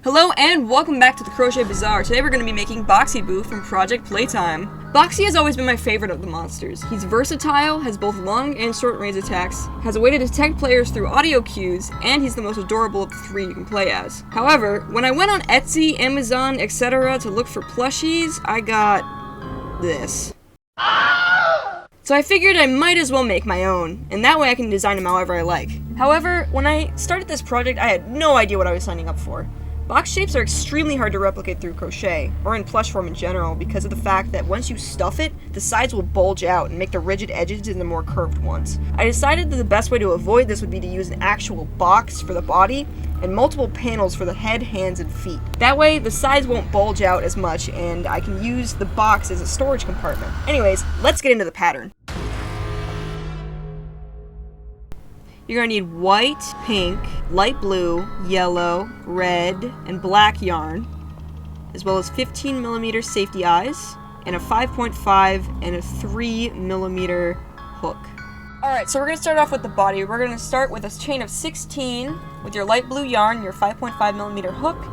Hello and welcome back to the Crochet Bazaar. Today we're going to be making Boxy Boo from Project Playtime. Boxy has always been my favorite of the monsters. He's versatile, has both long and short range attacks, has a way to detect players through audio cues, and he's the most adorable of the three you can play as. However, when I went on Etsy, Amazon, etc. to look for plushies, I got this. So I figured I might as well make my own, and that way I can design them however I like. However, when I started this project, I had no idea what I was signing up for. Box shapes are extremely hard to replicate through crochet, or in plush form in general, because of the fact that once you stuff it, the sides will bulge out and make the rigid edges into more curved ones. I decided that the best way to avoid this would be to use an actual box for the body, and multiple panels for the head, hands, and feet. That way, the sides won't bulge out as much, and I can use the box as a storage compartment. Anyways, let's get into the pattern. You're going to need white, pink, light blue, yellow, red, and black yarn, as well as 15mm safety eyes, and a 5.5 and a 3mm hook. Alright, so we're going to start off with the body. We're going to start with a chain of 16 with your light blue yarn, your 5.5mm hook,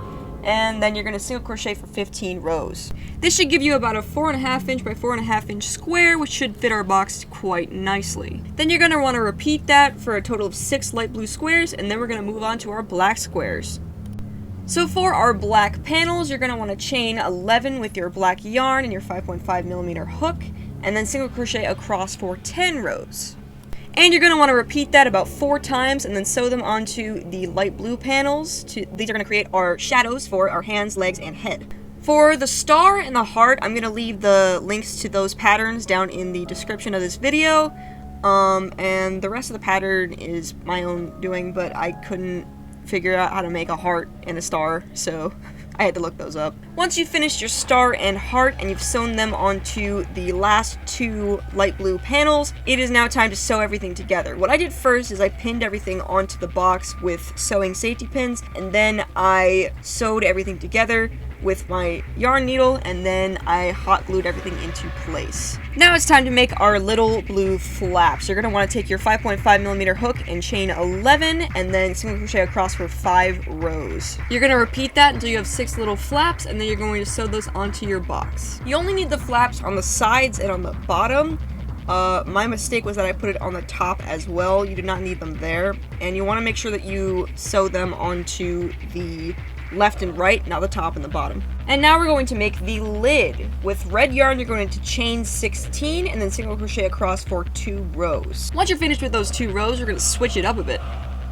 and then you're going to single crochet for 15 rows. This should give you about a 4.5 inch by 4.5 inch square, which should fit our box quite nicely. Then you're going to want to repeat that for a total of 6 light blue squares, and then we're going to move on to our black squares. So for our black panels, you're going to want to chain 11 with your black yarn and your 5.5mm hook, and then single crochet across for 10 rows. And you're going to want to repeat that about 4 times and then sew them onto the light blue panels. These are going to create our shadows for our hands, legs, and head. For the star and the heart, I'm going to leave the links to those patterns down in the description of this video. And the rest of the pattern is my own doing, but I couldn't figure out how to make a heart and a star, so I had to look those up. Once you've finished your star and heart and you've sewn them onto the last 2 light blue panels, it is now time to sew everything together. What I did first is I pinned everything onto the box with sewing safety pins, and then I sewed everything together with my yarn needle, and then I hot glued everything into place. Now it's time to make our little blue flaps. You're going to want to take your 5.5mm hook and chain 11 and then single crochet across for 5 rows. You're going to repeat that until you have 6 little flaps, and then you're going to sew those onto your box. You only need the flaps on the sides and on the bottom. My mistake was that I put it on the top as well. You do not need them there, and you want to make sure that you sew them onto the left and right, not the top and the bottom. And now we're going to make the lid. With red yarn, you're going to chain 16 and then single crochet across for 2 rows. Once you're finished with those 2 rows, we're going to switch it up a bit.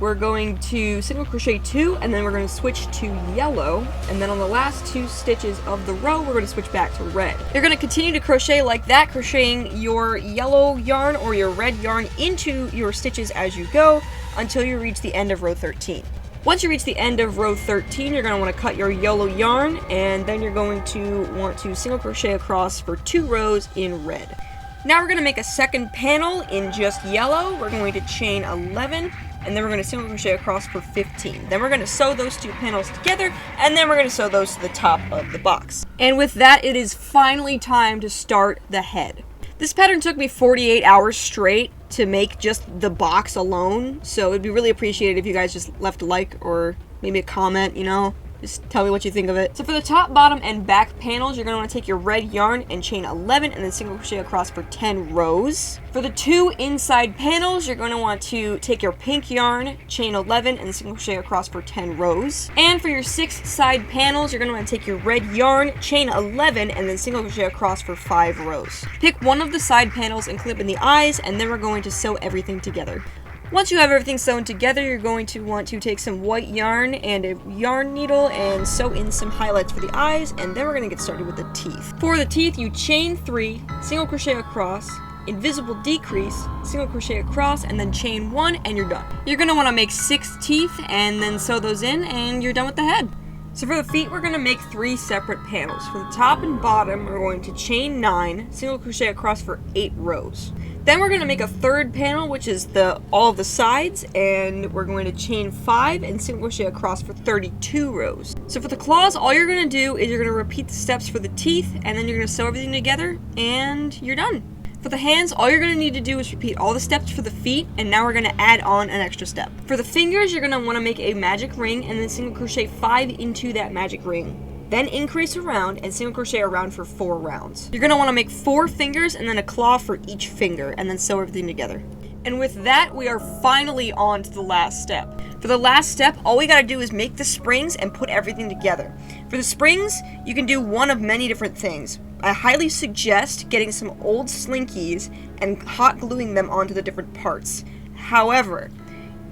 We're going to single crochet 2, and then we're going to switch to yellow, and then on the last 2 stitches of the row, we're going to switch back to red. You're going to continue to crochet like that, crocheting your yellow yarn or your red yarn into your stitches as you go until you reach the end of row 13. Once you reach the end of row 13, you're going to want to cut your yellow yarn, and then you're going to want to single crochet across for 2 rows in red. Now we're going to make a second panel in just yellow. We're going to chain 11, and then we're going to single crochet across for 15. Then we're going to sew those 2 panels together, and then we're going to sew those to the top of the box. And with that, it is finally time to start the head. This pattern took me 48 hours straight to make just the box alone, so it'd be really appreciated if you guys just left a like or maybe a comment, you know? Just tell me what you think of it. So for the top, bottom, and back panels, you're going to want to take your red yarn and chain 11 and then single crochet across for 10 rows. For the 2 inside panels, you're going to want to take your pink yarn, chain 11, and single crochet across for 10 rows. And for your 6 side panels, you're going to want to take your red yarn, chain 11, and then single crochet across for 5 rows. Pick one of the side panels and clip in the eyes, and then we're going to sew everything together. Once you have everything sewn together, you're going to want to take some white yarn and a yarn needle and sew in some highlights for the eyes, and then we're going to get started with the teeth. For the teeth, you chain 3, single crochet across, invisible decrease, single crochet across, and then chain 1, and you're done. You're going to want to make 6 teeth and then sew those in, and you're done with the head. So for the feet, we're going to make 3 separate panels. For the top and bottom, we're going to chain 9, single crochet across for 8 rows. Then we're going to make a third panel, which is all of the sides, and we're going to chain 5 and single crochet across for 32 rows. So for the claws, all you're going to do is you're going to repeat the steps for the teeth, and then you're going to sew everything together, and you're done. For the hands, all you're going to need to do is repeat all the steps for the feet, and now we're going to add on an extra step. For the fingers, you're going to want to make a magic ring and then single crochet 5 into that magic ring. Then increase around and single crochet around for 4 rounds. You're going to want to make 4 fingers and then a claw for each finger, and then sew everything together. And with that, we are finally on to the last step. For the last step, all we gotta do is make the springs and put everything together. For the springs, you can do one of many different things. I highly suggest getting some old slinkies and hot gluing them onto the different parts. However,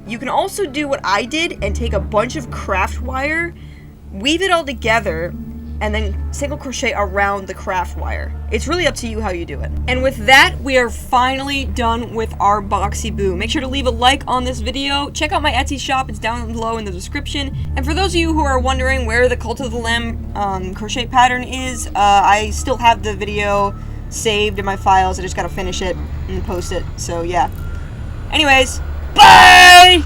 you can also do what I did and take a bunch of craft wire, weave it all together, and then single crochet around the craft wire. It's really up to you how you do it. And with that, we are finally done with our Boxy Boo. Make sure to leave a like on this video. Check out my Etsy shop, it's down below in the description. And for those of you who are wondering where the Cult of the Lamb crochet pattern is, I still have the video saved in my files. I just gotta finish it and post it, so yeah. Anyways, bye!